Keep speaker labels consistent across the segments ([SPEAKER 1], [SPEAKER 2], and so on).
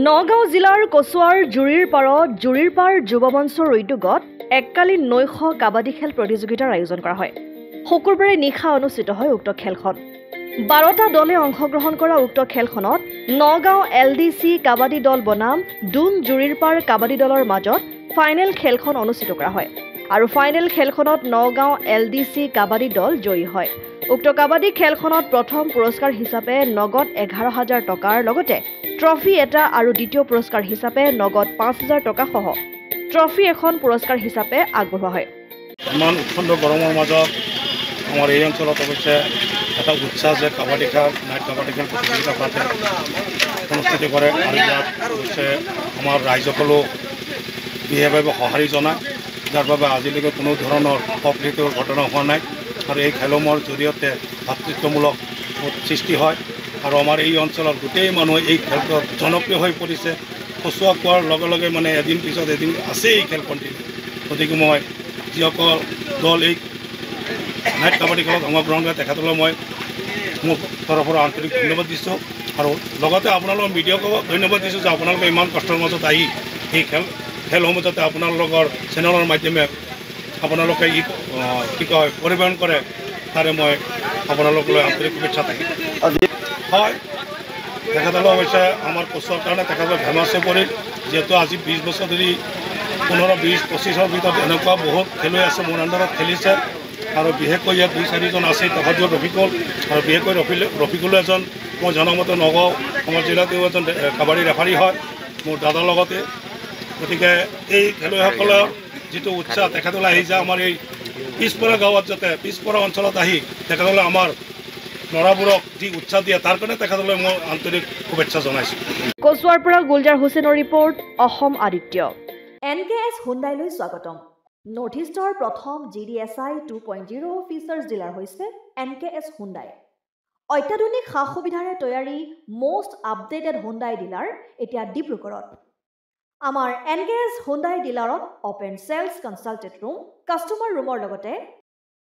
[SPEAKER 1] নগাঁও জিলাৰ কচুৱাৰ জুৰিৰ পাৰত জুৰিৰ পাৰ যুৱ মঞ্চৰ উদ্যোগত এককালীন নৈশ কাবাডী খেল প্ৰতিযোগিতাৰ আয়োজন কৰা হয়। শুকুৰবাৰে নিশা অনুষ্ঠিত হয় উক্ত খেলখন। 12টা দলে অংশগ্ৰহণ কৰা উক্ত খেলখনত নগাঁও LDC কাবাডী দল বনাম দুন জুৰিৰ পাৰ কাবাডী দলৰ মাজত ফাইনেল খেলখন অনুষ্ঠিত কৰা হয় আৰু ফাইনেল খেলখনত নগাঁও LDC কাবাডী দল জয়ী হয়। উক্ত কাবাডী খেলখনত প্ৰথম পুৰস্কাৰ হিচাপে নগদ 11,000 টকাৰ লগতে ট্ৰফি এটা আৰু দ্বিতীয় পুৰস্কাৰ হিচাপে নগদ 5,000 টকা সহ ট্ৰফি এখন পুৰস্কাৰ হিচাপে আগবঢ়োৱা হয়।
[SPEAKER 2] ইমান উৎকণ্ঠ গৰমৰ মাজত আমাৰ এই অঞ্চলত অৱশ্যে এটা উৎসাহ যে কাবাডী খেল নাইট কাবাডী খেল প্ৰতিযোগিতা পাতে অনুষ্ঠিত কৰে আৰু ইয়াত অৱশ্যে আমাৰ ৰাইজসকলেও বিশেষভাৱে সঁহাৰি জনায়, যাৰ বাবে আজিলৈকে কোনো ধৰণৰ অপ্ৰীতিকৰ ঘটনা হোৱা নাই আৰু এই খেলসমূহৰ জৰিয়তে ভাতৃত্বমূলক সৃষ্টি হয় আৰু আমাৰ এই অঞ্চলৰ গোটেই মানুহে এই খেলটোত জনপ্ৰিয় হৈ পৰিছে। কচুৱা কোৱাৰ লগে লগে মানে এদিন পিছত এদিন আছে এই খেল কণ্টিনিউ। গতিকে মই যিসকল দল এই নাইট কাবাডী খেলত অংশগ্ৰহণ কৰে তেখেতলৈ মই মোৰ তৰফৰ পৰা আন্তৰিক ধন্যবাদ দিছোঁ আৰু লগতে আপোনালোকৰ মিডিয়াকো ধন্যবাদ দিছোঁ যে আপোনালোকে ইমান কষ্টৰ মাজত আহি এই খেলসমূহ যাতে আপোনালোকৰ চেনেলৰ মাধ্যমে আপোনালোকে কি কয় পৰিৱেশন কৰে তাৰে মই আপোনালোকলৈ আন্তৰিক শুভেচ্ছা থাকিল। হয়, তেখেতলৈ অৱশ্যে আমাৰ কচুৱাৰ কাৰণে তেখেতলৈ ফেমাছ হৈ পৰিল, যিহেতু আজি 20 বছৰ ধৰি 15-20-25ৰ ভিতৰত এনেকুৱা বহুত খেলুৱৈ আছে মোৰ আণ্ডাৰত খেলিছে আৰু বিশেষকৈ ইয়াত 2-4জন আছে তেখেতৰ ৰফিকুল আৰু বিশেষকৈ ৰফিকুলো এজন মই জনামতে নগাঁও আমাৰ জিলাতেও এজন কাবাডী ৰেফাৰী হয় মোৰ দাদাৰ লগতে। গতিকে এই খেলুৱৈসকলৰ যিটো উৎসাহ তেখেতলৈ আহি যায় আমাৰ এই পিছপৰা গাঁৱত যাতে পিছপৰা অঞ্চলত আহি তেখেতলৈ আমাৰ ল'ৰাবোৰক যি উৎসাহ দিয়ে তাৰ কাৰণে তেখেতলৈ মই আন্তৰিক শুভেচ্ছা জনাইছোঁ।
[SPEAKER 1] কচুৱাৰ পৰা গুলজাৰ হুছেইনৰ ৰিপৰ্ট, অসম আদিত্য। NKS হুণ্ডাইলৈ স্বাগতম। নৰ্থ ইষ্টৰ প্ৰথম GDSI 2.0 ফিচাৰ্ছ ডিলাৰ হৈছে NKS হুণ্ডাই। অত্যাধুনিক সা সুবিধাৰে তৈয়াৰী মষ্ট আপডেটেড হুণ্ডাই ডিলাৰ এতিয়া ডিব্ৰুগড়ত। আমাৰ NKS হুণ্ডাই ডিলাৰত open sales consulted room, customer ৰুমৰ লগতে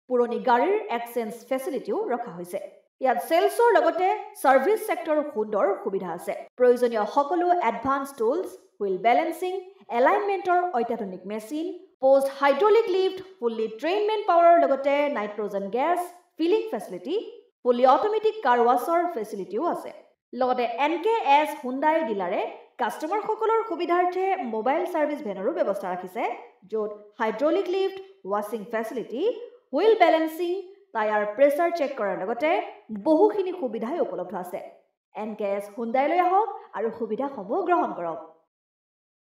[SPEAKER 1] পুৰণি গাড়ীৰ এক্সচেঞ্জ ফেচিলিটিও ৰখা হৈছে। ইয়াত চেলছৰ লগতে ছাৰ্ভিচ ছেক্টৰৰ সুন্দৰ সুবিধা আছে। প্ৰয়োজনীয় সকলো এডভান্স টুলছ, হুইল বেলেন্সিং, এলাইনমেণ্টৰ অত্যাধুনিক machine, post hydraulic lift, fully trained মেন পাৱাৰৰ লগতে nitrogen gas filling facility, fully automatic car washer ফেচিলিটিও আছে। লগতে NKS হুণ্ডাই ডিলাৰে কাষ্টমাৰসকলৰ সুবিধাৰ্থে মোবাইল ছাৰ্ভিচ ভেনৰো ব্যৱস্থা ৰাখিছে, য'ত হাইড্ৰলিক লিফ্ট, ৱাছিং facility, wheel balancing, tyre pressure check কৰাৰ লগতে বহুখিনি সুবিধাই উপলব্ধ আছে। NKS হুণ্ডাইলৈ আহক আৰু সুবিধাসমূহ গ্ৰহণ কৰক।